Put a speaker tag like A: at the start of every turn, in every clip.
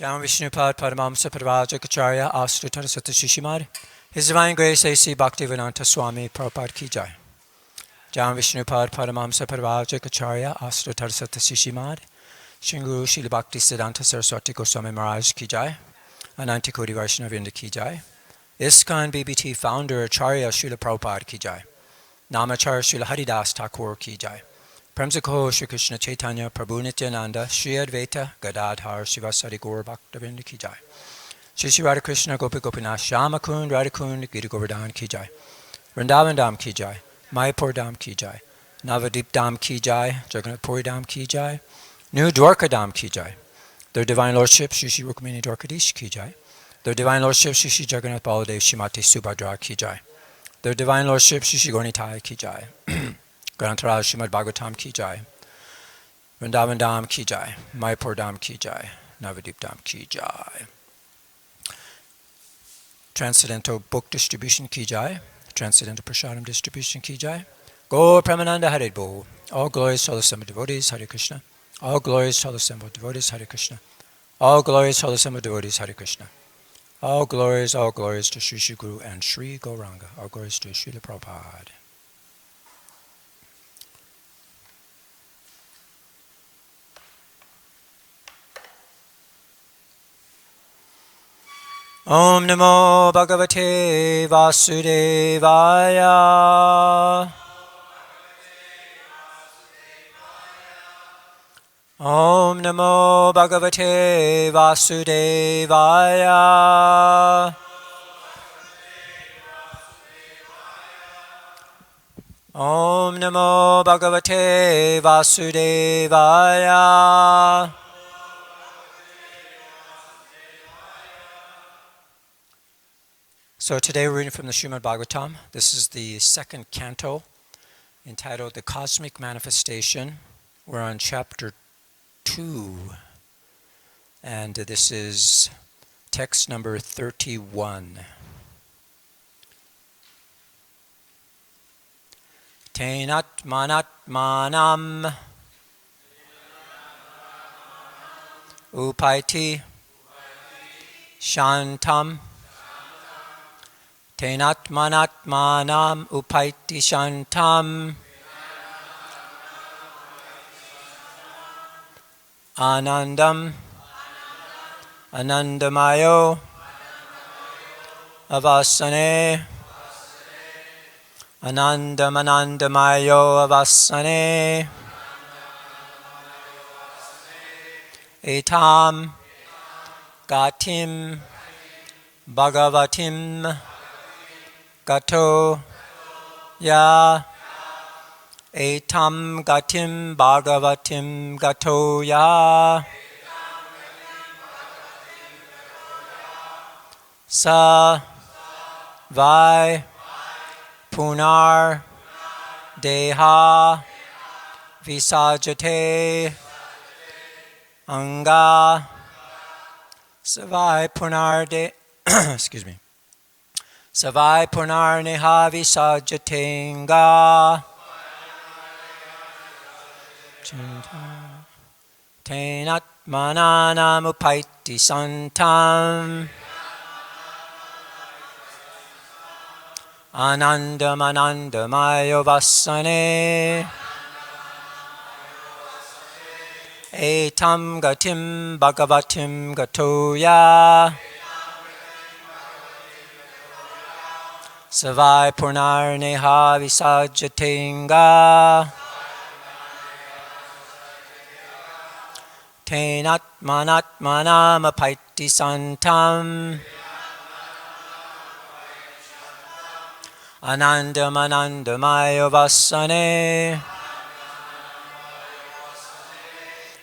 A: Jam Vishnupad Paramamsa Parvajagacharya Asrutar Satashishimad. His Divine Grace A.C. Bhaktivedanta Swami Prabhupada Ki Jai. Jam Vishnupad Paramamsa Parvajagacharya Asrutar Satashishimad. Shinguru Shila Bhakti Siddhanta Saraswati Goswami Maharaj Ki Jai. Ananti Koti Vaishnavinda Ki Jai. ISKCON BBT Founder Acharya Srila Prabhupada Ki Jai. Namacharya Srila Haridas Thakur Ki Jai. Premsako Shri Krishna Chaitanya Prabhu Nityananda Shri Advaita Gadadhar Sivasari Gaur Bhaktavinda Ki Jai. Shri Shri Radha Krishna Gopi Gopinath Shama Kund Radha Kund Giri Govardhan Ki Jai. Vrindavan Dham Ki Jai. Mayapur Dham Ki Jai. Navadip Dham Ki Jai. Jagannath Puri Dham Ki Jai. New Dwarka Dham Ki Jai. Their Divine Lordship Shri Shri Rukmini Dwarkadish Ki Jai. Their Divine Lordship Shri Shri Jagannath Baladev Shrimati Subhadra Ki Jai. Their Divine Lordship Shri Shri Gornitai Ki Jai. Grantaraj Srimad Bhagavatam Ki Jai. Vrindavan Dham Ki Jai. Mayapur Dham Ki Jai. Navadip Dham Ki Jai. Transcendental Book Distribution Ki Jai. Transcendental Prasadam Distribution Ki Jai. Gaur Premananda Hare Bo. All glories to all assembled devotees, Hare Krishna. All glories to all assembled devotees, Hare Krishna. All glories to all assembled devotees, Hare Krishna. All glories to Sri Sri Guru and Sri Gauranga. All glories to Srila Prabhupada. Om Namo Bhagavate Vasudevaya. Om Namo Bhagavate Vasudevaya. Om Namo Bhagavate Vasudevaya. So today we're reading from the Srimad Bhagavatam. This is the second canto entitled The Cosmic Manifestation. We're on chapter 2. And this is text number 31. Tenatmanatmanam upaiti shantam. Tenatmanatmanam upaiti shantam. Anandam Anandamayo Avasane. Anandam Anandamayo Avasane. Etam Gatim Bhagavatim Gato Ya. Etam Gatim Bhagavatim Gato Ya. Sa Vai Punar Deha Visajate Anga Savai Punar De excuse me. Savai Punar Neha Visajatenga. Tenatmananam upaiti santam. Anandam Anandamayo Vasane. Etam Gatim Bhagavatim Gatoya. Savai Purnar Neha Visajatenga. Tenatmanatmanam upaiti santam. Anandam Anandamayo Vasane.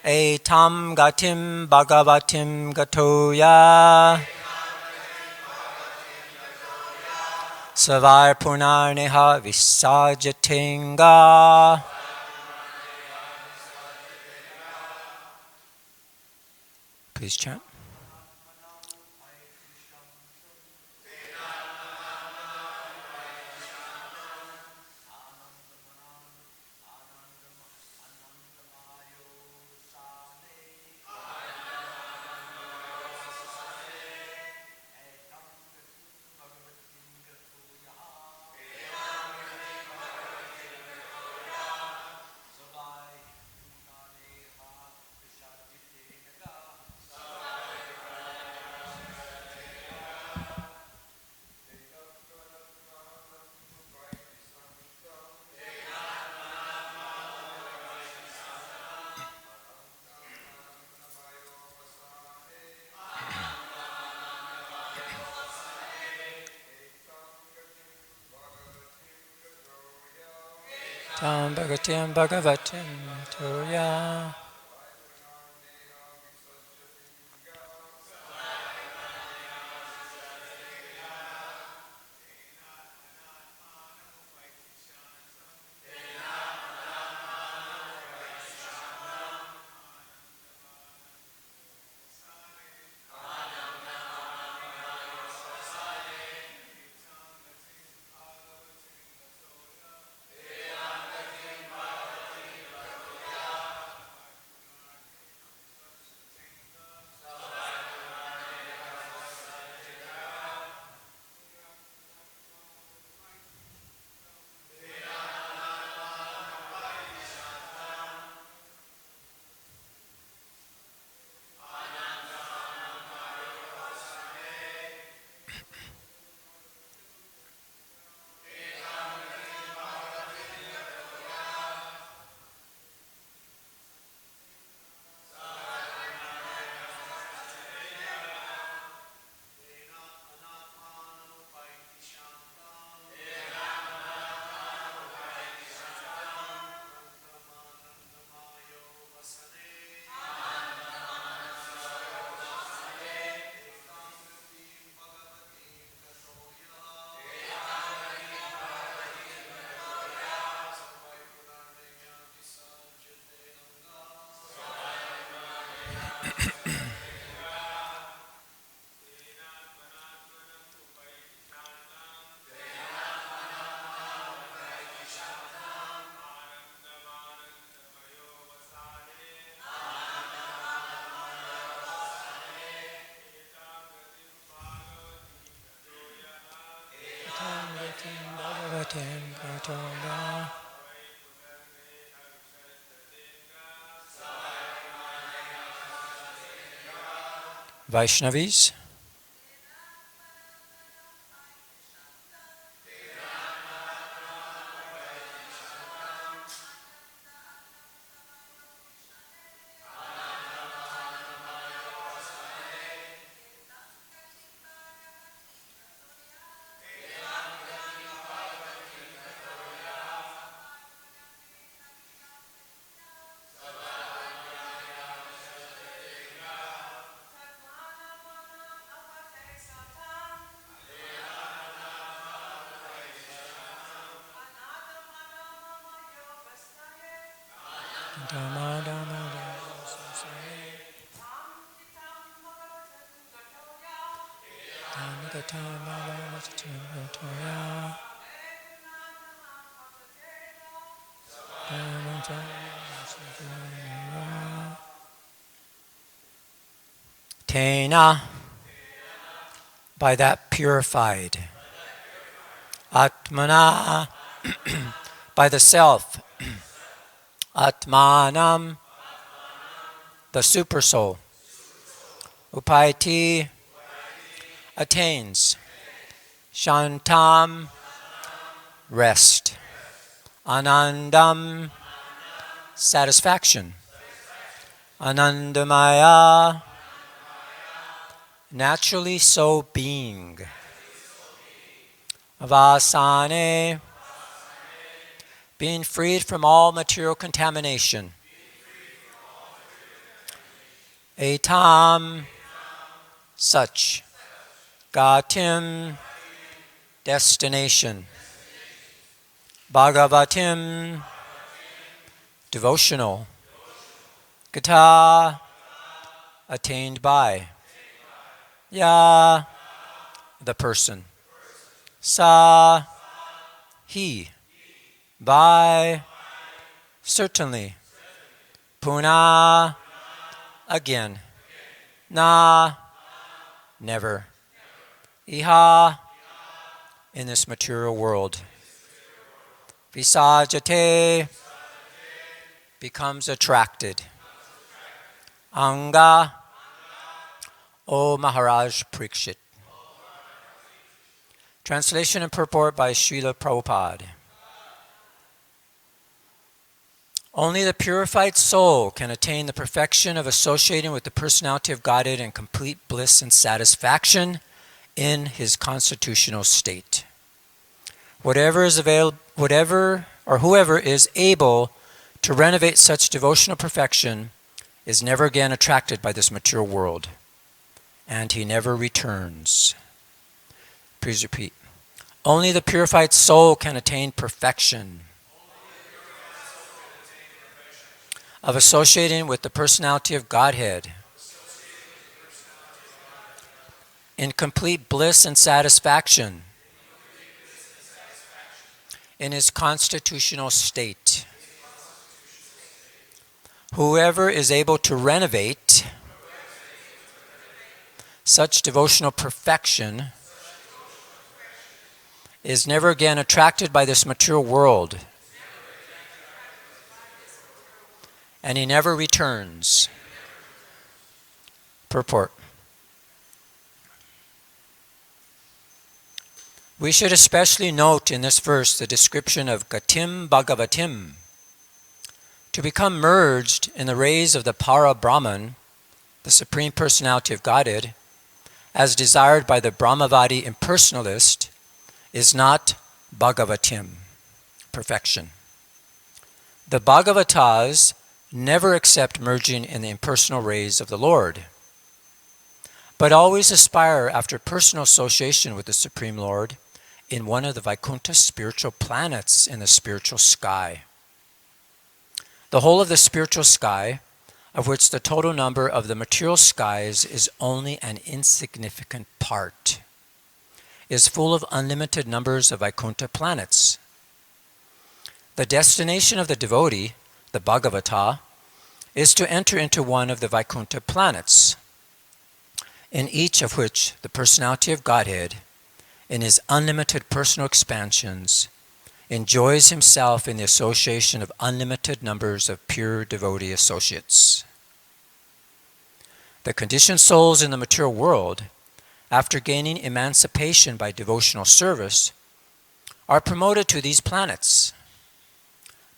A: Etam Gatim Bhagavatim Gatoya. Savai Purnar Neha Visajatenga. Please chant. Tam Bhagatim Bhagavatim Toya. Vaishnavis, Tena, by that purified, Atmana, by the self, Atmanam, the supersoul, Upayati, attains, Shantam, rest, Anandam, satisfaction, Anandamaya, naturally so being, Vasane, being freed from all material contamination, Etam, such, Gatim, destination, Bhagavatim, devotional, Gata, attained by, Ya, the person, Sa, he, by, certainly, Puna, again, Na, never, Iha, in this material world, Visajate, becomes attracted, Anga, O Maharaj Parikshit. Translation and purport by Srila Prabhupada. Only the purified soul can attain the perfection of associating with the personality of Godhead in complete bliss and satisfaction in his constitutional state. Whatever or whoever is able to renovate such devotional perfection is never again attracted by this material world, and he never returns. Please repeat. Only the purified soul can attain perfection of associating with the personality of Godhead in complete bliss and satisfaction in his constitutional state. Whoever is able to renovate such devotional perfection is never again attracted by this material world, and he never returns. Purport. We should especially note in this verse the description of Gatim Bhagavatim. To become merged in the rays of the Para Brahman, the Supreme Personality of Godhead, as desired by the Brahmavadi impersonalist, is not Bhagavatim, perfection. The Bhagavatas never accept merging in the impersonal rays of the Lord, but always aspire after personal association with the Supreme Lord in one of the Vaikuntha spiritual planets in the spiritual sky. The whole of the spiritual sky, of which the total number of the material skies is only an insignificant part, is full of unlimited numbers of Vaikuntha planets. The destination of the devotee, the Bhagavata, is to enter into one of the Vaikuntha planets, in each of which the personality of Godhead, in his unlimited personal expansions, enjoys himself in the association of unlimited numbers of pure devotee associates. The conditioned souls in the material world, after gaining emancipation by devotional service, are promoted to these planets.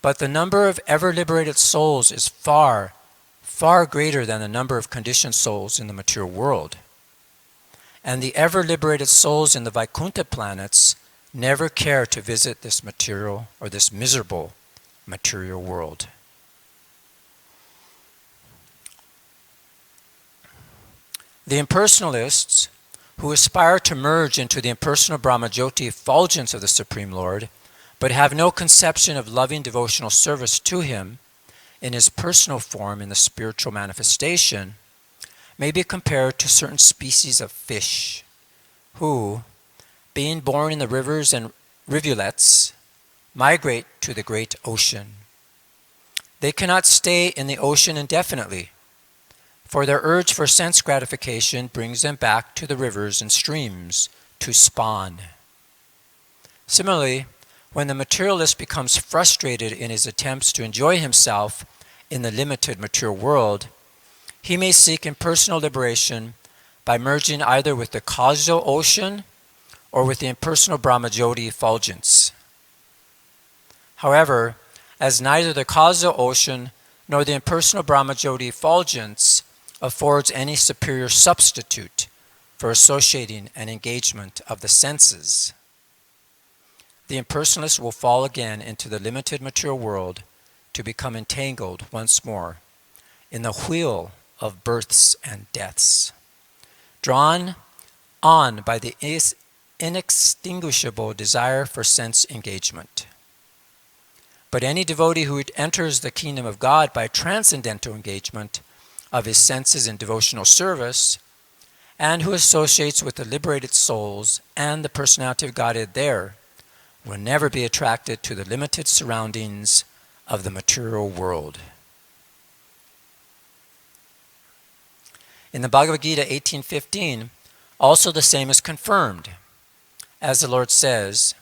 A: But the number of ever-liberated souls is far, far greater than the number of conditioned souls in the material world. And the ever-liberated souls in the Vaikuntha planets never care to visit this material or this miserable material world. The impersonalists, who aspire to merge into the impersonal Brahmajyoti effulgence of the Supreme Lord, but have no conception of loving devotional service to him in his personal form in the spiritual manifestation, may be compared to certain species of fish who, being born in the rivers and rivulets, migrate to the great ocean. They cannot stay in the ocean indefinitely, for their urge for sense gratification brings them back to the rivers and streams to spawn. Similarly, when the materialist becomes frustrated in his attempts to enjoy himself in the limited material world, he may seek impersonal liberation by merging either with the causal ocean or with the impersonal Brahmajyoti effulgence. However, as neither the causal ocean nor the impersonal Brahmajyoti effulgence affords any superior substitute for associating an engagement of the senses, the impersonalist will fall again into the limited material world to become entangled once more in the wheel of births and deaths, drawn on by the inextinguishable desire for sense engagement. But any devotee who enters the kingdom of God by transcendental engagement of his senses in devotional service, and who associates with the liberated souls and the personality of Godhead there, will never be attracted to the limited surroundings of the material world. In the Bhagavad Gita 18:15, also the same is confirmed, as the Lord says,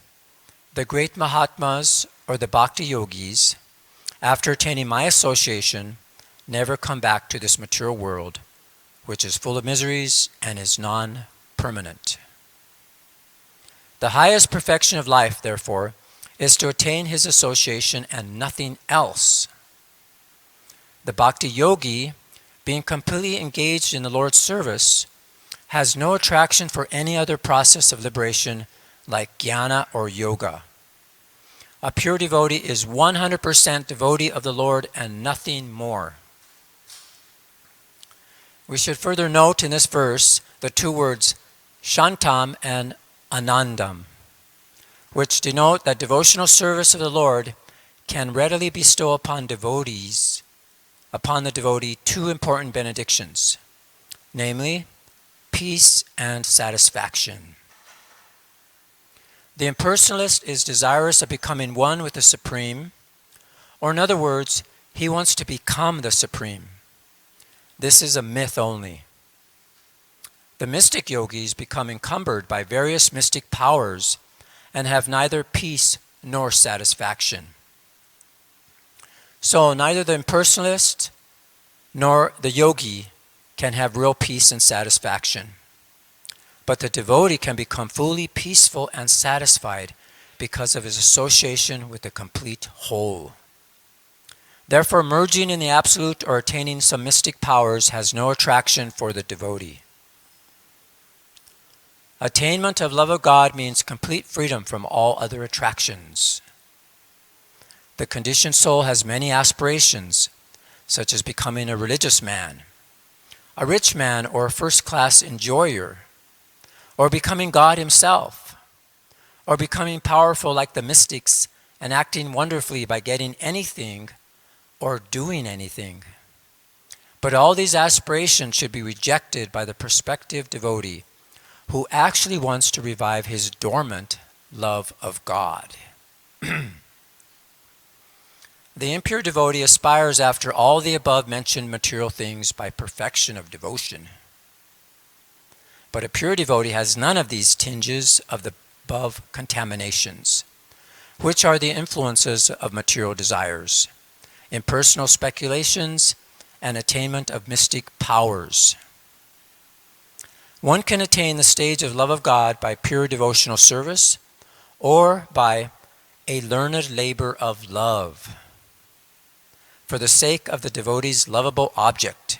A: the great Mahatmas or the Bhakti Yogis, after attaining my association, never come back to this material world, which is full of miseries and is non-permanent. The highest perfection of life, therefore, is to attain his association and nothing else. The Bhakti Yogi, being completely engaged in the Lord's service, has no attraction for any other process of liberation like jnana or yoga. A pure devotee is 100% devotee of the Lord and nothing more. We should further note in this verse the two words Shantam and Anandam, which denote that devotional service of the Lord can readily bestow upon the devotee two important benedictions, namely, peace and satisfaction. The impersonalist is desirous of becoming one with the Supreme, or in other words, he wants to become the Supreme. This is a myth only. The mystic yogis become encumbered by various mystic powers and have neither peace nor satisfaction. So neither the impersonalist nor the yogi can have real peace and satisfaction. But the devotee can become fully peaceful and satisfied because of his association with the complete whole. Therefore, merging in the absolute or attaining some mystic powers has no attraction for the devotee. Attainment of love of God means complete freedom from all other attractions. The conditioned soul has many aspirations, such as becoming a religious man, a rich man, or a first-class enjoyer, or becoming God himself, or becoming powerful like the mystics and acting wonderfully by getting anything or doing anything. But all these aspirations should be rejected by the prospective devotee who actually wants to revive his dormant love of God. The impure devotee aspires after all the above-mentioned material things by perfection of devotion. But a pure devotee has none of these tinges of the above contaminations, which are the influences of material desires, impersonal speculations, and attainment of mystic powers. One can attain the stage of love of God by pure devotional service or by a learned labor of love for the sake of the devotee's lovable object,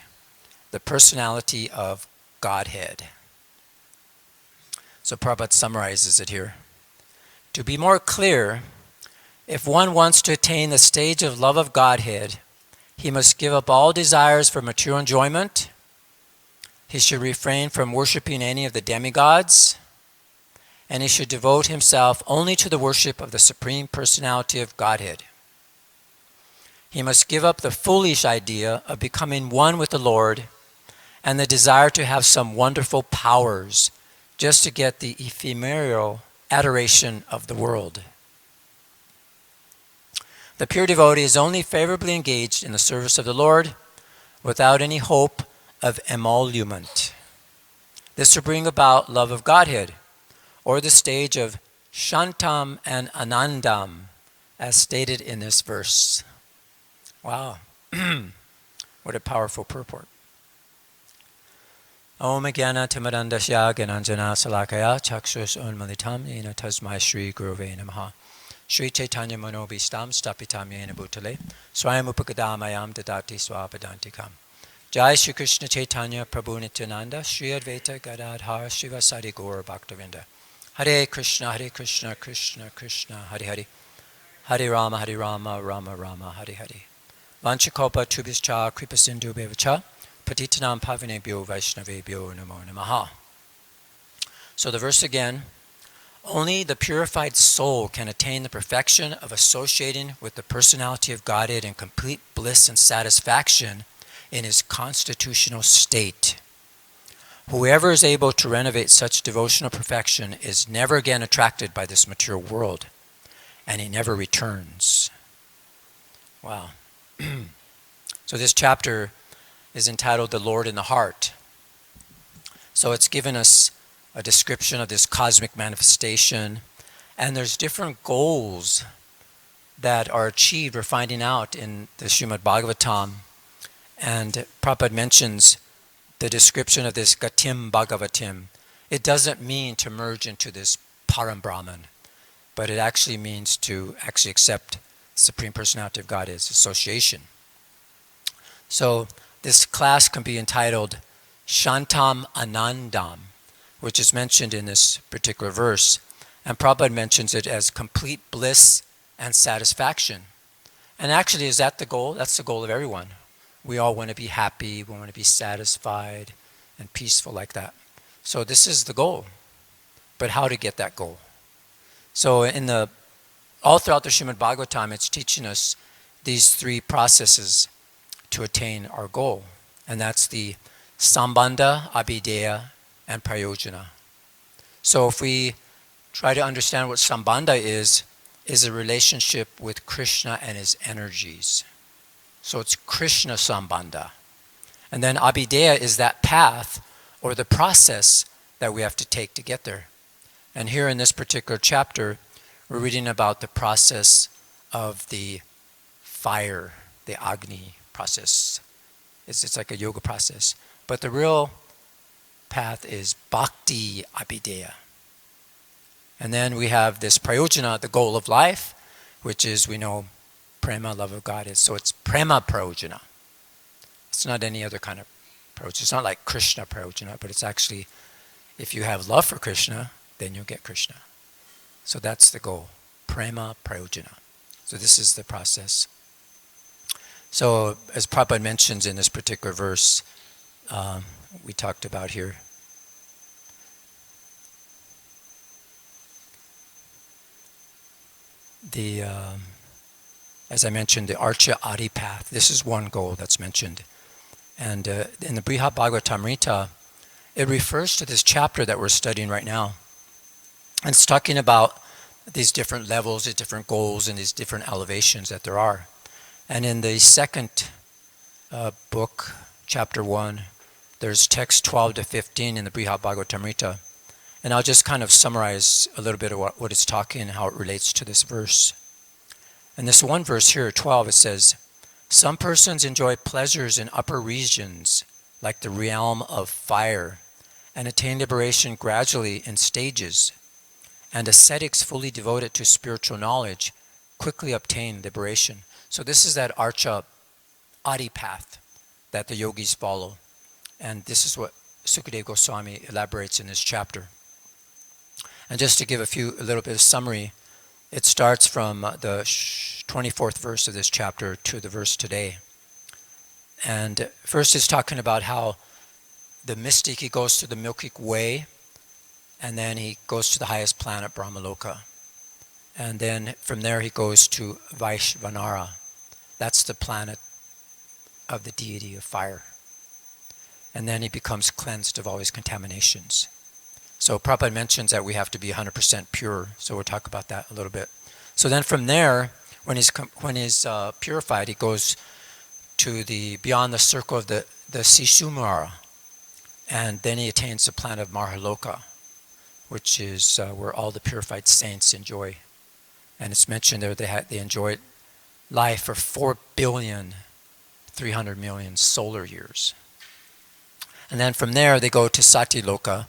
A: the personality of Godhead. So Prabhupada summarizes it here. To be more clear, if one wants to attain the stage of love of Godhead, he must give up all desires for material enjoyment. He should refrain from worshiping any of the demigods, and he should devote himself only to the worship of the Supreme Personality of Godhead. He must give up the foolish idea of becoming one with the Lord and the desire to have some wonderful powers just to get the ephemeral adoration of the world. The pure devotee is only favorably engaged in the service of the Lord without any hope of emolument. This will bring about love of Godhead, or the stage of Shantam and Anandam, as stated in this verse. Wow, what a powerful purport. Om Jnana Timirandasya Gyananjana Salakaya Chakshus Unmalitam Yena Tasmai Shri Guruve Namaha Shri Chaitanya Manobhistam Stapitam Yena Bhutale Swayam Upakadamayam Dadati Swapadantikam. Jai Shri Krishna Chaitanya Prabhu Nityananda Shri Advaita Gadadhar Shivasari Gaura Bhaktavinda. Hare Krishna Krishna Krishna Hare Hare Hare Rama Rama Rama Hare Hare. Vanchakopa Tubhischa Kripasindu Bevacha Patitanam Pavinebhyo Vaishnavebhyo Namo Namaha. So the verse again, only the purified soul can attain the perfection of associating with the personality of Godhead in complete bliss and satisfaction in his constitutional state. Whoever is able to renovate such devotional perfection is never again attracted by this material world, and he never returns. Wow. So this chapter is entitled The Lord in the Heart. So it's given us a description of this cosmic manifestation, and there's different goals that are achieved or finding out in the Srimad Bhagavatam. And Prabhupada mentions the description of this Gatim Bhagavatim. It doesn't mean to merge into this Param Brahman, but it actually means to actually accept Supreme Personality of God as association. So this class can be entitled Shantam Anandam, which is mentioned in this particular verse. And Prabhupada mentions it as complete bliss and satisfaction. And actually, is that the goal? That's the goal of everyone. We all want to be happy, we want to be satisfied and peaceful like that. So this is the goal. But how to get that goal? So all throughout the Srimad Bhagavatam, it's teaching us these three processes to attain our goal. And that's the Sambandha, Abhideya, and Prayojana. So if we try to understand what Sambandha is a relationship with Krishna and his energies. So it's Krishna Sambandha. And then Abhideya is that path or the process that we have to take to get there. And here in this particular chapter, we're reading about the process of the fire, the Agni process. It's like a yoga process. But the real path is Bhakti Abhideya. And then we have this Prayojana, the goal of life, which is, we know, Prema, love of God is. So it's Prema Prayojana. It's not any other kind of Prayojana. It's not like Krishna Prayojana, but it's actually, if you have love for Krishna, then you'll get Krishna. So that's the goal, Prema Prayojana. So this is the process. So as Prabhupada mentions in this particular verse, we talked about here, as I mentioned, the Archa Adi path. This is one goal that's mentioned. And in the Brihad Bhagavatamrita, it refers to this chapter that we're studying right now. And it's talking about these different levels, these different goals, and these different elevations that there are. And in the second book, chapter 1, there's text 12 to 15 in the Brihad Bhagavatamrita. And I'll just kind of summarize a little bit of what it's talking and how it relates to this verse. In this one verse here, 12, it says, "Some persons enjoy pleasures in upper regions, like the realm of fire, and attain liberation gradually in stages. And ascetics fully devoted to spiritual knowledge quickly obtain liberation." So this is that Archa Adi path that the yogis follow. And this is what Sukadeva Goswami elaborates in this chapter. And just to give a little bit of summary, it starts from the 24th verse of this chapter to the verse today. And first it's talking about how the mystic, he goes through the Milkic Way, and then he goes to the highest planet, Brahmaloka. And then from there he goes to Vaishvanara. That's the planet of the deity of fire. And then he becomes cleansed of all his contaminations. So Prabhupada mentions that we have to be 100% pure. So we'll talk about that a little bit. So then from there, when he's purified, he goes to beyond the circle of the Sishumara. And then he attains the planet of Mahaloka, which is where all the purified saints enjoy. And it's mentioned there they enjoy life for 4,300,000,000 solar years. And then from there they go to Satyaloka,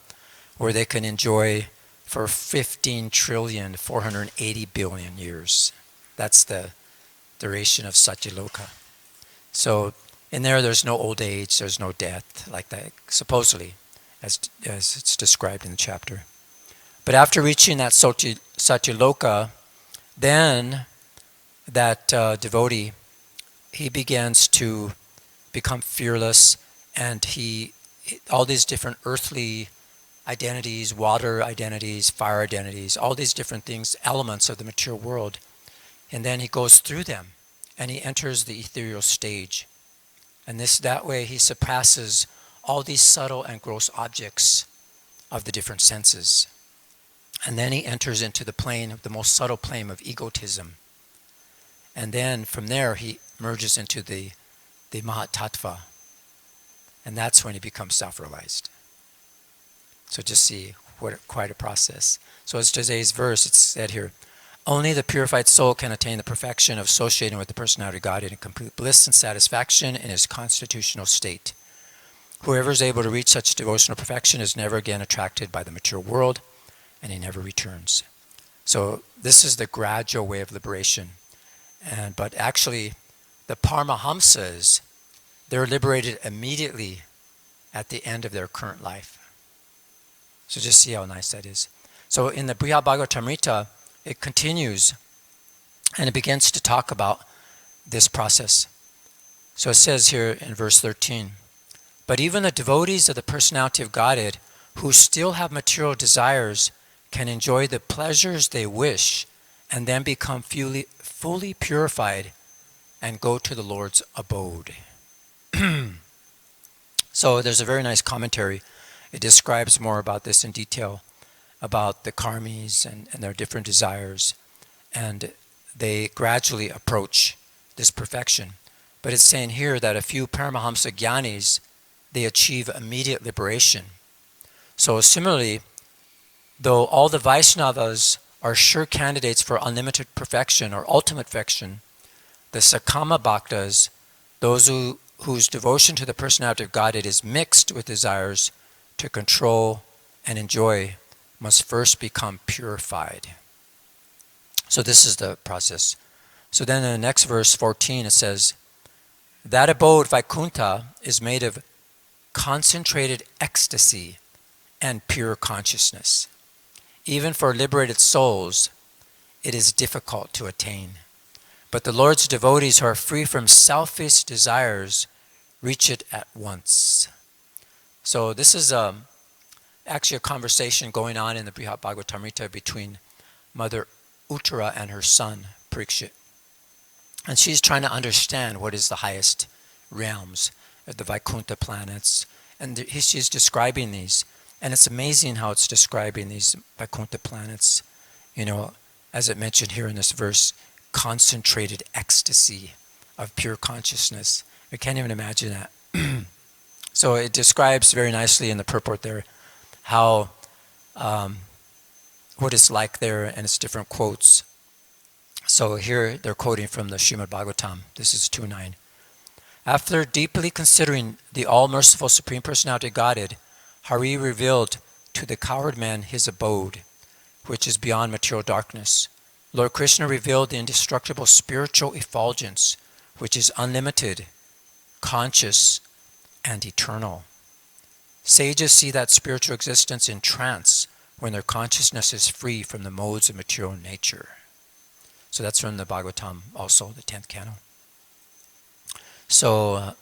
A: where they can enjoy for 15,480,000,000,000 years. That's the duration of Satyaloka. So in there's no old age, there's no death, like that, supposedly, as it's described in the chapter. But after reaching that Satyaloka, then that devotee, he begins to become fearless, and all these different earthly identities, water identities, fire identities, all these different things, elements of the material world, and then he goes through them, and he enters the ethereal stage. And that way he surpasses all these subtle and gross objects of the different senses. And then he enters into the most subtle plane of egotism. And then from there he merges into the Mahatattva. And that's when he becomes self-realized. So just see quite a process. So as today's verse, it's said here, "Only the purified soul can attain the perfection of associating with the personality of God in complete bliss and satisfaction in his constitutional state. Whoever is able to reach such devotional perfection is never again attracted by the material world, and he never returns." So this is the gradual way of liberation. But actually, the Paramahamsas, they're liberated immediately at the end of their current life. So just see how nice that is. So in the Brihad Bhagavatamrita, it continues, And it begins to talk about this process. So it says here in verse 13, but even the devotees of the personality of Godhead who still have material desires can enjoy the pleasures they wish and then become fully purified and go to the Lord's abode. So there's a very nice commentary. It describes more about this in detail, about the karmis and their different desires. And they gradually approach this perfection. But it's saying here that a few Paramahamsa Jnanis, they achieve immediate liberation. So similarly, though all the Vaishnavas are sure candidates for unlimited perfection or ultimate perfection, the Sakama Bhaktas, those whose devotion to the personality of Godhead is mixed with desires to control and enjoy, must first become purified. So this is the process. So then in the next verse 14 it says, that abode Vaikuntha is made of concentrated ecstasy and pure consciousness. Even for liberated souls, it is difficult to attain. But the Lord's devotees who are free from selfish desires reach it at once. So this is actually a conversation going on in the Brihad Bhagavatamrita between Mother Uttara and her son Parikshit. And she's trying to understand what is the highest realms, the Vaikuntha planets. And she's describing these. And it's amazing how it's describing these Vaikuntha planets. You know, as it mentioned here in this verse, concentrated ecstasy of pure consciousness. I can't even imagine that. So it describes very nicely in the purport there how what it's like there, and it's different quotes. So here they're quoting from the Srimad Bhagavatam. This is 2.9. After deeply considering the all-merciful Supreme Personality of Godhead, Hari revealed to the coward man his abode, which is beyond material darkness. Lord Krishna revealed the indestructible spiritual effulgence, which is unlimited, conscious, and eternal. Sages see that spiritual existence in trance when their consciousness is free from the modes of material nature. So that's from the Bhagavatam, also the 10th canto. So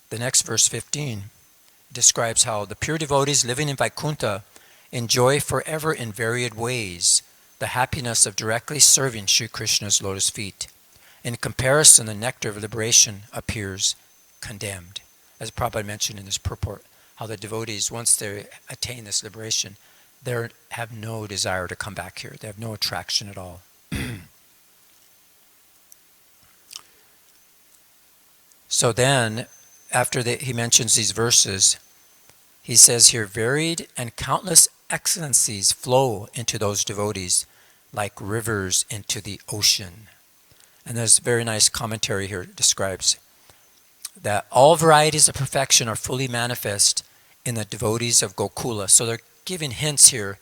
A: the next verse 15 describes how the pure devotees living in Vaikuntha enjoy forever in varied ways the happiness of directly serving Sri Krishna's lotus feet. In comparison, the nectar of liberation appears condemned. As Prabhupada mentioned in this purport, how the devotees, once they attain this liberation, they have no desire to come back here. They have no attraction at all. So then, after he mentions these verses, he says here, varied and countless excellencies flow into those devotees like rivers into the ocean. And there's a very nice commentary here that describes that all varieties of perfection are fully manifest in the devotees of Gokula. So they're giving hints here,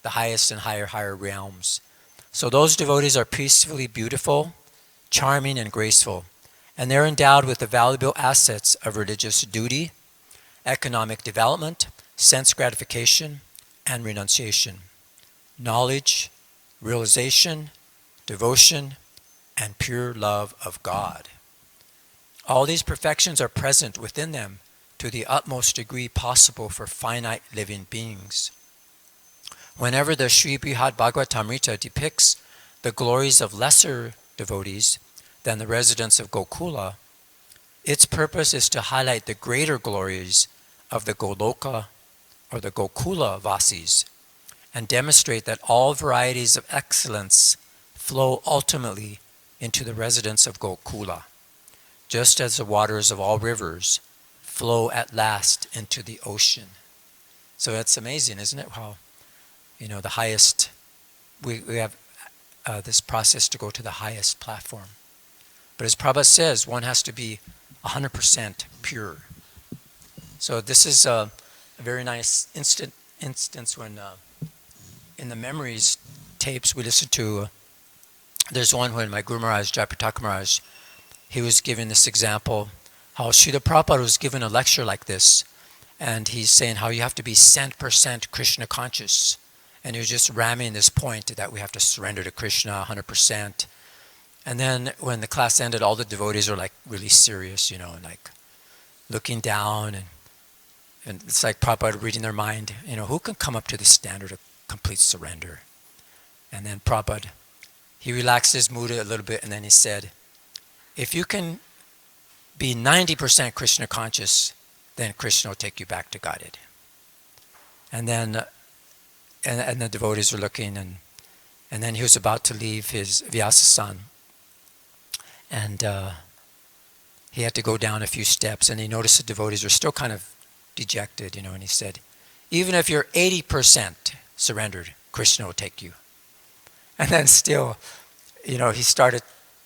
A: the highest and higher realms. So those devotees are peacefully beautiful, charming, and graceful. And they're endowed with the valuable assets of religious duty, economic development, sense gratification, and renunciation, knowledge, realization, devotion, and pure love of God. All these perfections are present within them to the utmost degree possible for finite living beings. Whenever the Sri Brihad Bhagavatamrita depicts the glories of lesser devotees than the residents of Gokula, its purpose is to highlight the greater glories of the Goloka or the Gokula Vasis and demonstrate that all varieties of excellence flow ultimately into the residents of Gokula, just as the waters of all rivers flow at last into the ocean. So that's amazing, isn't it? How, the highest, we have this process to go to the highest platform. But as Prabhupada says, one has to be 100% pure. So this is a very nice instance when in the memories tapes we listened to, there's one when my Guru Maharaj, Jayapataka Maharaj, he was giving this example, how Srila Prabhupada was given a lecture like this, and he's saying how you have to be 100% Krishna conscious. And he was just ramming this point that we have to surrender to Krishna 100%. And then when the class ended, all the devotees were like really serious, and like looking down, and it's like Prabhupada reading their mind, who can come up to the standard of complete surrender? And then Prabhupada, he relaxed his mood a little bit, and then he said, if you can be 90% Krishna conscious, then Krishna will take you back to Godhead. And then and the devotees were looking, and then he was about to leave his Vyasa-san. And he had to go down a few steps, and he noticed the devotees were still kind of dejected, and he said, even if you're 80% surrendered, Krishna will take you. And then still, he started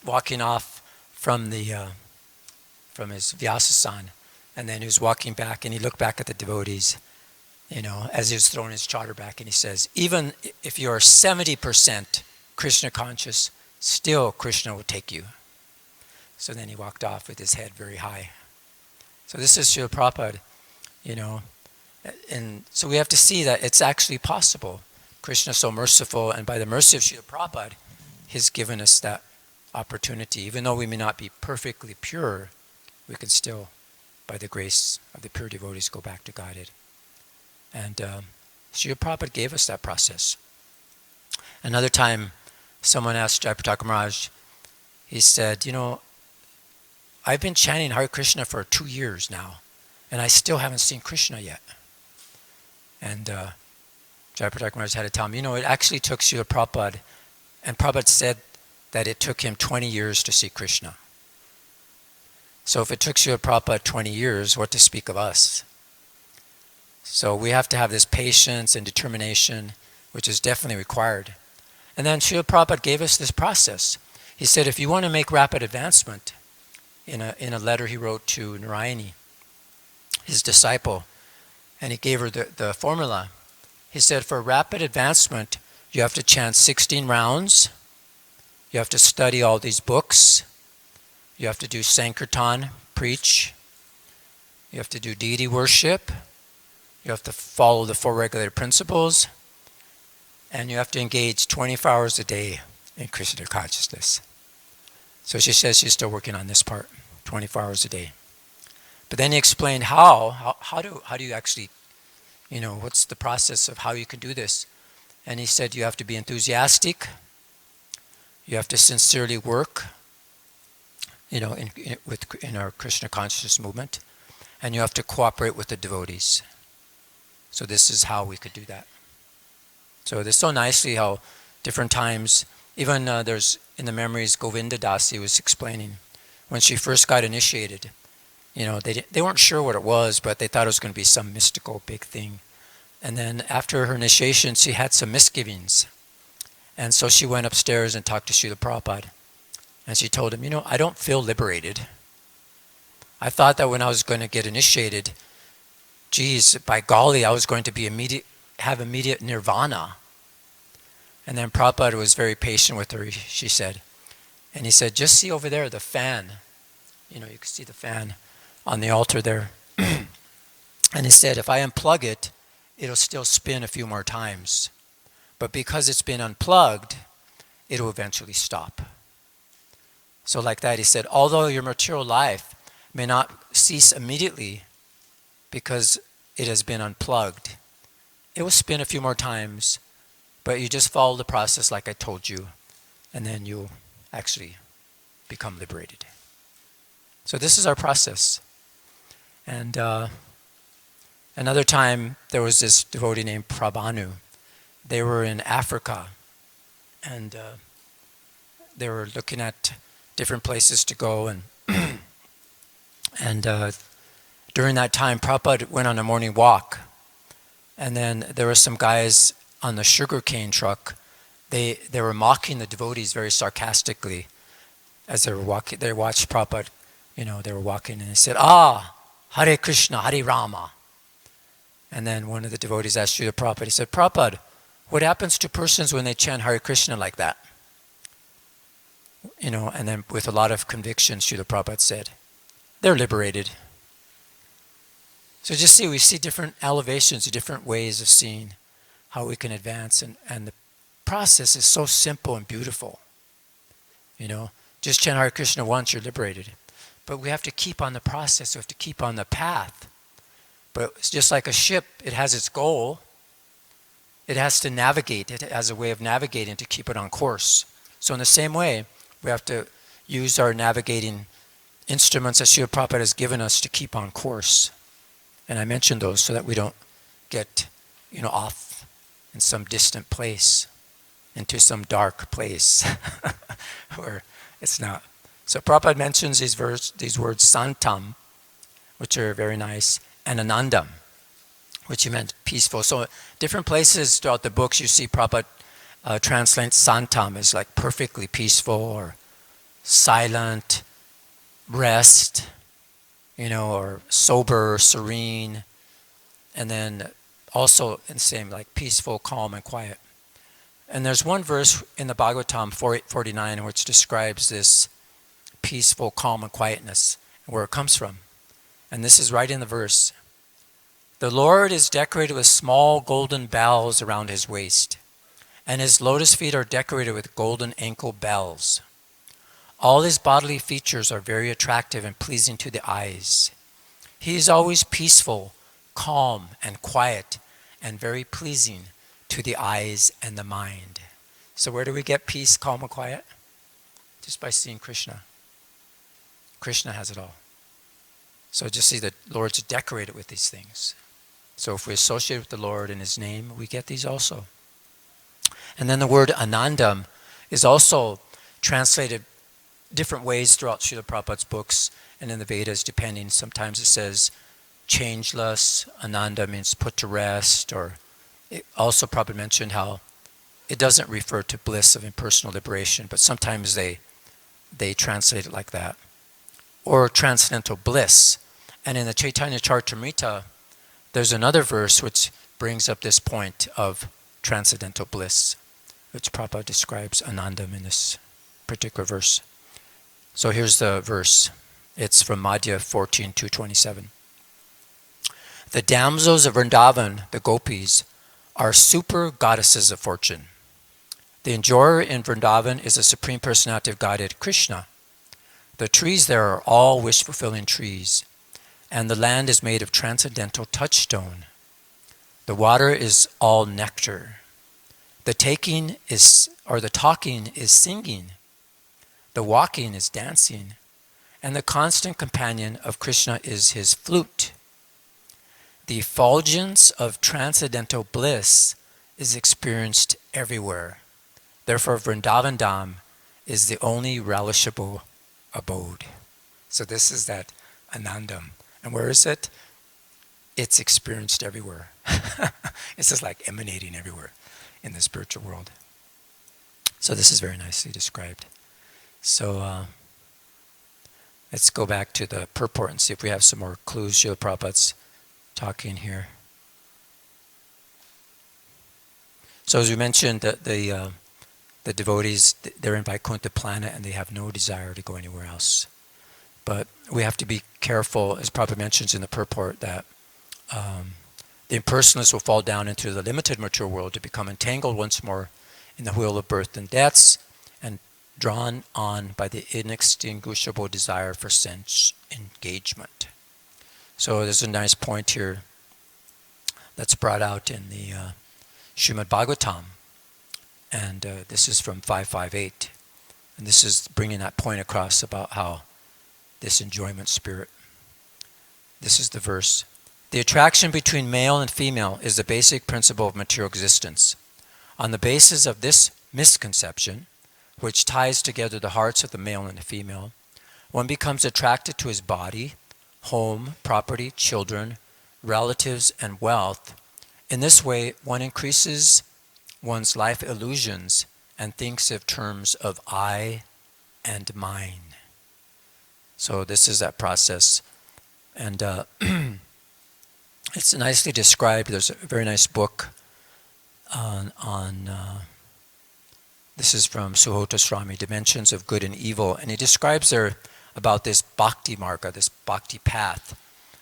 A: walking off from from his Vyasa-san, and then he was walking back, and he looked back at the devotees, as he was throwing his charter back, and he says, even if you are 70% Krishna conscious, still Krishna will take you. So then he walked off with his head very high. So this is Srila Prabhupada, and so we have to see that it's actually possible. Krishna is so merciful, and by the mercy of Srila Prabhupada, he's given us that opportunity. Even though we may not be perfectly pure, we can still, by the grace of the pure devotees, go back to Godhead. And Srila Prabhupada gave us that process. Another time, someone asked Jayapataka Maharaj, he said, I've been chanting Hare Krishna for 2 years now, and I still haven't seen Krishna yet. And Jayapataka Maharaj had to tell him, it actually took Srila Prabhupada, and Prabhupada said that it took him 20 years to see Krishna. So if it took Srila Prabhupada 20 years, what to speak of us? So we have to have this patience and determination, which is definitely required. And then Srila Prabhupada gave us this process. He said, if you want to make rapid advancement, in a letter he wrote to Narayani, his disciple, and he gave her the formula. He said, for rapid advancement, you have to chant 16 rounds, you have to study all these books, you have to do Sankirtan, preach, you have to do deity worship, you have to follow the 4 regulated principles, and you have to engage 24 hours a day in Krishna consciousness. So she says she's still working on this part, 24 hours a day. But then he explained how do you actually, what's the process of how you can do this? And he said you have to be enthusiastic, you have to sincerely work, in our Krishna consciousness movement, and you have to cooperate with the devotees. So this is how we could do that. So this so nicely how different times, even there's in the memories Govinda Dasi was explaining, when she first got initiated, they weren't sure what it was, but they thought it was going to be some mystical big thing. And then after her initiation, she had some misgivings. And so she went upstairs and talked to Srila Prabhupada. And she told him, I don't feel liberated. I thought that when I was going to get initiated, by golly, I was going to have immediate nirvana. And then Prabhupada was very patient with her, she said. And he said, just see over there the fan. You can see the fan on the altar there. And he said, if I unplug it, it'll still spin a few more times. But because it's been unplugged, it'll eventually stop. So like that, he said, although your material life may not cease immediately because it has been unplugged, it will spin a few more times, but you just follow the process like I told you, and then you'll actually become liberated. So this is our process. And another time, there was this devotee named Prabhanu. They were in Africa, and they were looking at different places to go, and during that time, Prabhupada went on a morning walk, and then there were some guys on the sugarcane truck. They were mocking the devotees very sarcastically as they were walking. They watched Prabhupada, they were walking, and they said, Hare Krishna, Hare Rama. And then one of the devotees asked Srila Prabhupada, he said, Prabhupada, what happens to persons when they chant Hare Krishna like that? And then with a lot of conviction, Srila Prabhupada said, they're liberated. So just we see different elevations, different ways of seeing how we can advance. And the process is so simple and beautiful. Just chant Hare Krishna once, you're liberated. But we have to keep on the process. We have to keep on the path. But it's just like a ship, it has its goal. It has to navigate. It has a way of navigating to keep it on course. So in the same way, we have to use our navigating instruments that Srila Prabhupada has given us to keep on course. And I mentioned those so that we don't get, off in some distant place, into some dark place where it's not. So Prabhupada mentions these words santam, which are very nice, and anandam, which he meant peaceful. So different places throughout the books you see Prabhupada translate santam as like perfectly peaceful or silent, rest, or sober, serene, and then also in the same like peaceful, calm, and quiet. And there's one verse in the Bhagavatam 4849 which describes this peaceful, calm, and quietness, and where it comes from. And this is right in the verse. The Lord is decorated with small golden bells around his waist, and his lotus feet are decorated with golden ankle bells. All his bodily features are very attractive and pleasing to the eyes. He is always peaceful, calm, and quiet, and very pleasing to the eyes and the mind. So where do we get peace, calm, and quiet? Just by seeing Krishna. Krishna has it all. So just see that Lord's decorated with these things. So if we associate with the Lord in his name, we get these also. And then the word anandam is also translated different ways throughout Srila Prabhupada's books and in the Vedas, depending. Sometimes it says changeless, ananda means put to rest, or it also Prabhupada mentioned how it doesn't refer to bliss of impersonal liberation, but sometimes they translate it like that. Or transcendental bliss. And in the Chaitanya Charitamrita, there's another verse which brings up this point of transcendental bliss, which Prabhupada describes anandam in this particular verse. So here's the verse. It's from Madhya 14:227. The damsels of Vrindavan, the gopis, are super goddesses of fortune. The enjoyer in Vrindavan is the Supreme Personality of Godhead, Krishna. The trees there are all wish-fulfilling trees, and the land is made of transcendental touchstone. The water is all nectar. The talking is singing. The walking is dancing. And the constant companion of Krishna is his flute. The effulgence of transcendental bliss is experienced everywhere. Therefore, Vrindavan Dham is the only relishable abode. So this is that anandam. And where is it? It's experienced everywhere. It's just like emanating everywhere in the spiritual world. So this is very nicely described. So let's go back to the purport and see if we have some more clues. Srila Prabhupada's talking here. So as we mentioned, the devotees, they're in Vaikuntha planet and they have no desire to go anywhere else. But we have to be careful, as Prabhupada mentions in the purport, that the impersonalists will fall down into the limited material world to become entangled once more in the wheel of birth and deaths and drawn on by the inextinguishable desire for sense engagement. So there's a nice point here that's brought out in the Srimad Bhagavatam. And this is from 558. And this is bringing that point across about how this enjoyment spirit. This is the verse. The attraction between male and female is the basic principle of material existence. On the basis of this misconception, which ties together the hearts of the male and the female, one becomes attracted to his body, home, property, children, relatives, and wealth. In this way, one increases one's life illusions and thinks of terms of I and mine. So this is that process. And it's nicely described. There's a very nice book on this is from Suhota Swami, Dimensions of Good and Evil. And he describes there about this bhakti marga, this bhakti path,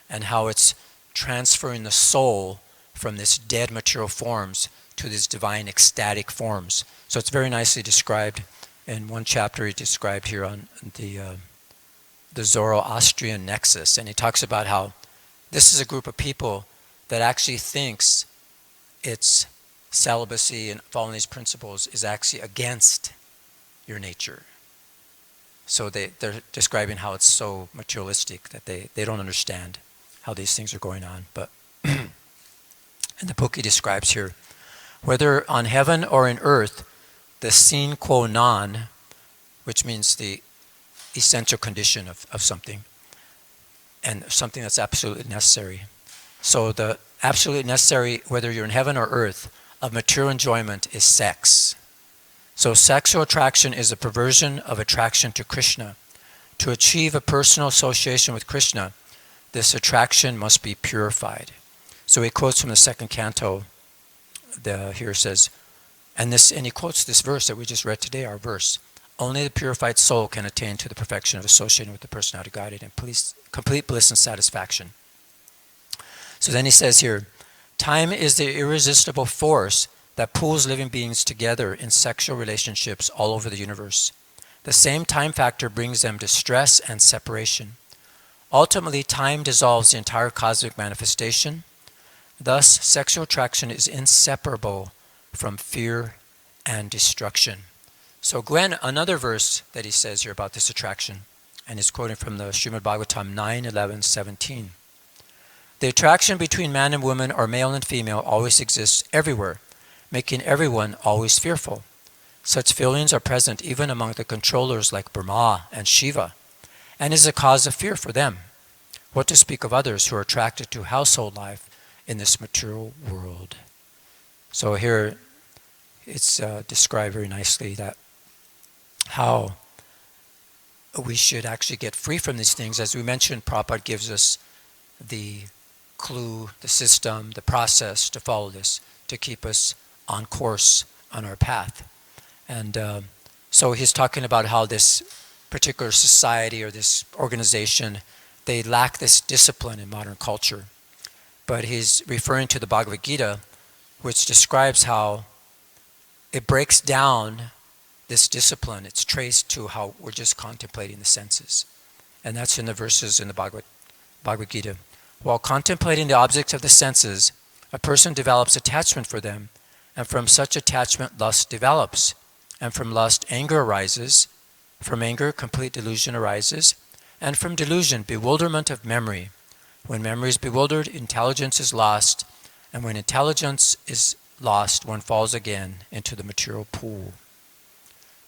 A: and how it's transferring the soul from this dead material forms to these divine ecstatic forms. So it's very nicely described. In one chapter he described here on the Zoroastrian nexus, and he talks about how this is a group of people that actually thinks its celibacy and following these principles is actually against your nature. So they're describing how it's so materialistic that they don't understand how these things are going on. But in the book he describes here, whether on heaven or in earth, the sine qua non, which means the essential condition of something, and something that's absolutely necessary. So the absolutely necessary, whether you're in heaven or earth, of material enjoyment is sex. So sexual attraction is a perversion of attraction to Krishna. To achieve a personal association with Krishna, this attraction must be purified. So he quotes from the second canto, here says, and he quotes this verse that we just read today, our verse, only the purified soul can attain to the perfection of associating with the personality guided in complete bliss and satisfaction. So then he says here, time is the irresistible force that pulls living beings together in sexual relationships all over the universe. The same time factor brings them distress and separation. Ultimately, time dissolves the entire cosmic manifestation. Thus, sexual attraction is inseparable from fear and destruction. So Gwen, another verse that he says here about this attraction, and he's quoting from the Srimad Bhagavatam 9:11-17. The attraction between man and woman or male and female always exists everywhere, making everyone always fearful. Such feelings are present even among the controllers like Brahma and Shiva, and is a cause of fear for them. What to speak of others who are attracted to household life in this material world? So here it's described very nicely that how we should actually get free from these things. As we mentioned, Prabhupada gives us the clue, the system, the process to follow this, to keep us on course on our path. And so he's talking about how this particular society or this organization, they lack this discipline in modern culture. But he's referring to the Bhagavad Gita, which describes how it breaks down this discipline. It's traced to how we're just contemplating the senses. And that's in the verses in the Bhagavad Gita. While contemplating the objects of the senses, a person develops attachment for them, and from such attachment lust develops. And from lust anger arises, from anger complete delusion arises, and from delusion bewilderment of memory. When memory is bewildered, intelligence is lost, and when intelligence is lost, one falls again into the material pool.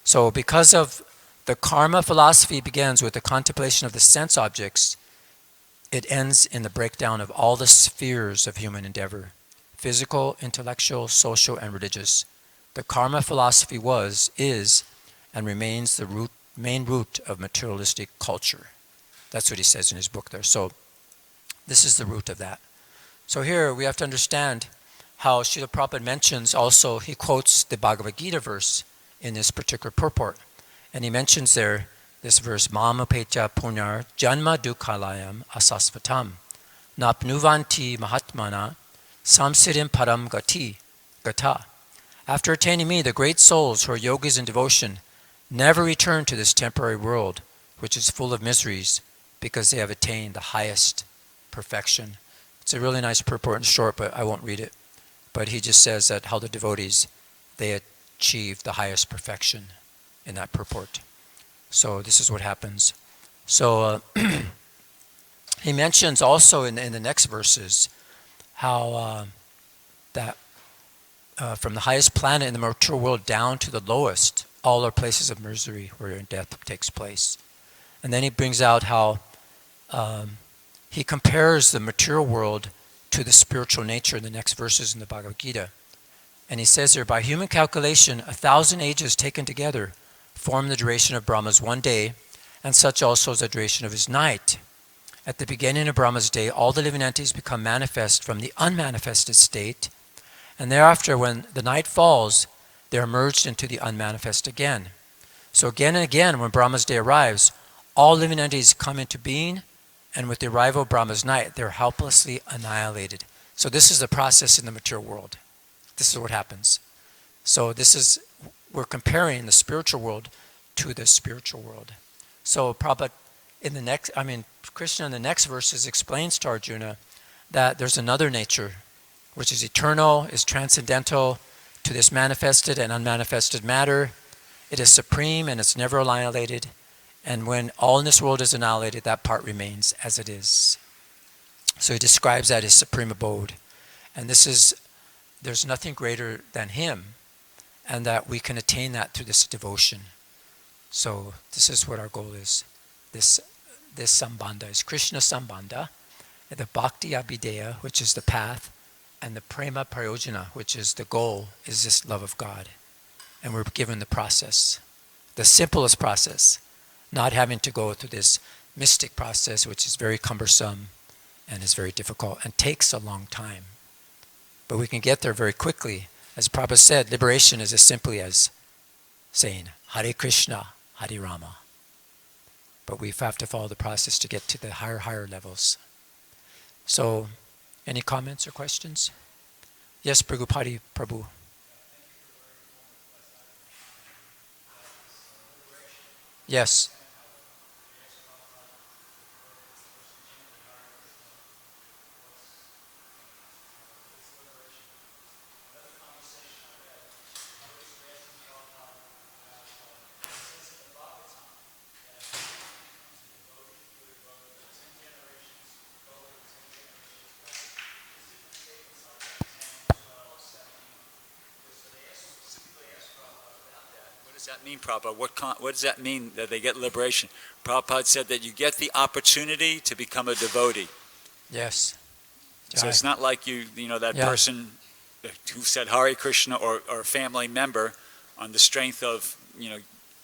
A: So because of the karma philosophy begins with the contemplation of the sense objects, it ends in the breakdown of all the spheres of human endeavor, physical, intellectual, social, and religious. The karma philosophy is, and remains the main root of materialistic culture. That's what he says in his book there. So this is the root of that. So here we have to understand how Srila Prabhupada mentions also, he quotes the Bhagavad Gita verse in this particular purport. And he mentions there this verse, Mamapecha punyar janma dukhalayam asasvatam napnuvanti mahatmana samsirim param gata. After attaining me, the great souls who are yogis in devotion never return to this temporary world, which is full of miseries, because they have attained the highest perfection. It's a really nice purport and short, but I won't read it. But he just says that how the devotees, they achieve the highest perfection in that purport. So this is what happens. So he mentions also in the next verses how that from the highest planet in the material world down to the lowest, all are places of misery where death takes place. And then he brings out how he compares the material world to the spiritual nature in the next verses in the Bhagavad Gita. And he says here, by human calculation, 1,000 ages taken together form the duration of Brahma's one day, and such also is the duration of his night. At the beginning of Brahma's day, all the living entities become manifest from the unmanifested state, and thereafter, when the night falls, they are merged into the unmanifest again. So again and again, when Brahma's day arrives, all living entities come into being, and with the arrival of Brahma's night, they're helplessly annihilated. So this is the process in the material world. this is what happens. So we're comparing the spiritual world to the spiritual world. So Prabhupada Krishna in the next verses explains to Arjuna that there's another nature which is eternal, is transcendental to this manifested and unmanifested matter. It is supreme and it's never annihilated. And when all in this world is annihilated, that part remains as it is. So he describes that as supreme abode. And there's nothing greater than him, and that we can attain that through this devotion. So this is what our goal is. This sambandha is Krishna sambandha, the bhakti abhideya, which is the path, and the prema prayojana, which is the goal, is this love of God. And we're given the process, the simplest process, not having to go through this mystic process, which is very cumbersome and is very difficult and takes a long time. But we can get there very quickly. As Prabhupada said, liberation is as simply as saying, Hare Krishna, Hare Rama. But we have to follow the process to get to the higher levels. So, any comments or questions? Yes, Prabhu. Yes.
B: What does that mean, Prabhupada? What does that mean that they get liberation? Prabhupada said that you get the opportunity to become a devotee.
A: Yes.
B: So it's not like that person who said Hare Krishna or a family member on the strength of,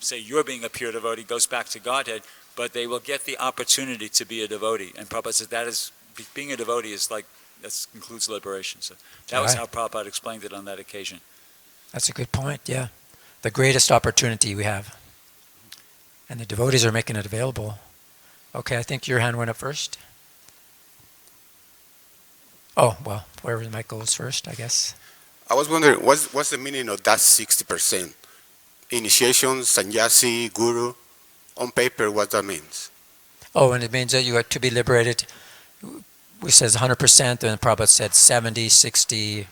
B: say you're being a pure devotee, goes back to Godhead, but they will get the opportunity to be a devotee. And Prabhupada said being a devotee is that includes liberation. So that was how Prabhupada explained it on that occasion.
A: That's a good point, yeah. The greatest opportunity we have. And the devotees are making it available. Okay, I think your hand went up first. Oh, well, wherever the mic goes first, I guess.
C: I was wondering, what's the meaning of that 60%? Initiation, sannyasi, guru, on paper, what that means?
A: Oh, and it means that you have to be liberated. We says 100%, and Prabhupada said 70, 60.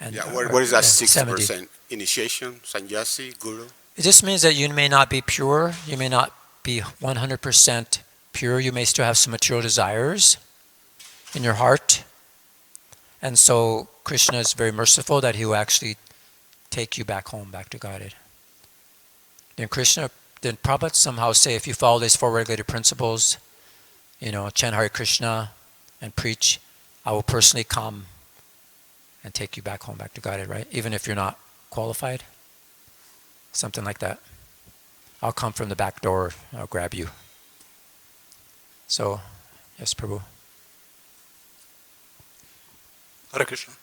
A: And
C: what is that 60%?
A: 70.
C: Initiation, sannyasi, guru?
A: It just means that you may not be pure, you may not be 100% pure, you may still have some material desires in your heart. And so Krishna is very merciful that he will actually take you back home, back to Godhead. Then Prabhupada somehow say, if you follow these 4 regulated principles, chant Hare Krishna and preach, I will personally come and take you back home, back to Godhead, right? Even if you're not qualified, something like that. I'll come from the back door, I'll grab you. So, yes, Prabhu.
D: Hare Krishna.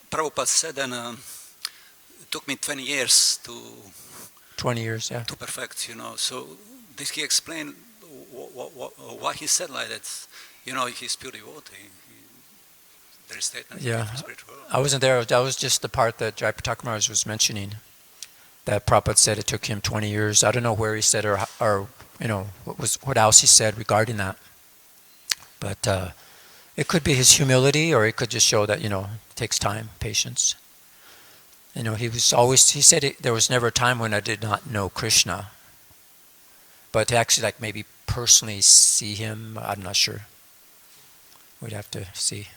D: Prabhupada said, and it took me 20 years to
A: 20 years, yeah.
D: To perfect, So did he explain why he said like that? He's pure devotee. Their statement.
A: Yeah, I wasn't there. That was just the part that Jayapataka Maharaj was mentioning. That Prabhupada said it took him 20 years. I don't know where he said or what else he said regarding that. But it could be his humility, or it could just show that it takes time, patience. He said there was never a time when I did not know Krishna. But to actually maybe personally see him, I'm not sure. We'd have to see.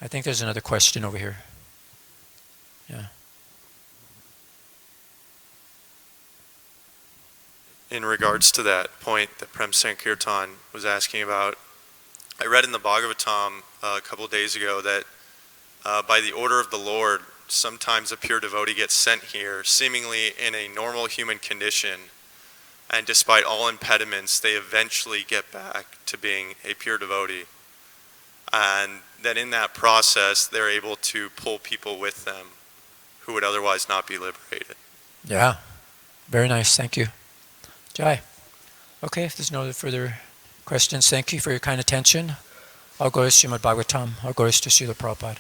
A: I think there's another question over here. Yeah.
E: In regards to that point that Prem Sankirtan was asking about, I read in the Bhagavatam a couple of days ago that by the order of the Lord, sometimes a pure devotee gets sent here, seemingly in a normal human condition, and despite all impediments, they eventually get back to being a pure devotee. And that in that process, they're able to pull people with them who would otherwise not be liberated.
A: Yeah, very nice. Thank you. Jai. Okay, if there's no further questions, thank you for your kind attention. All glories to Srimad Bhagavatam. All glories to Srila Prabhupada.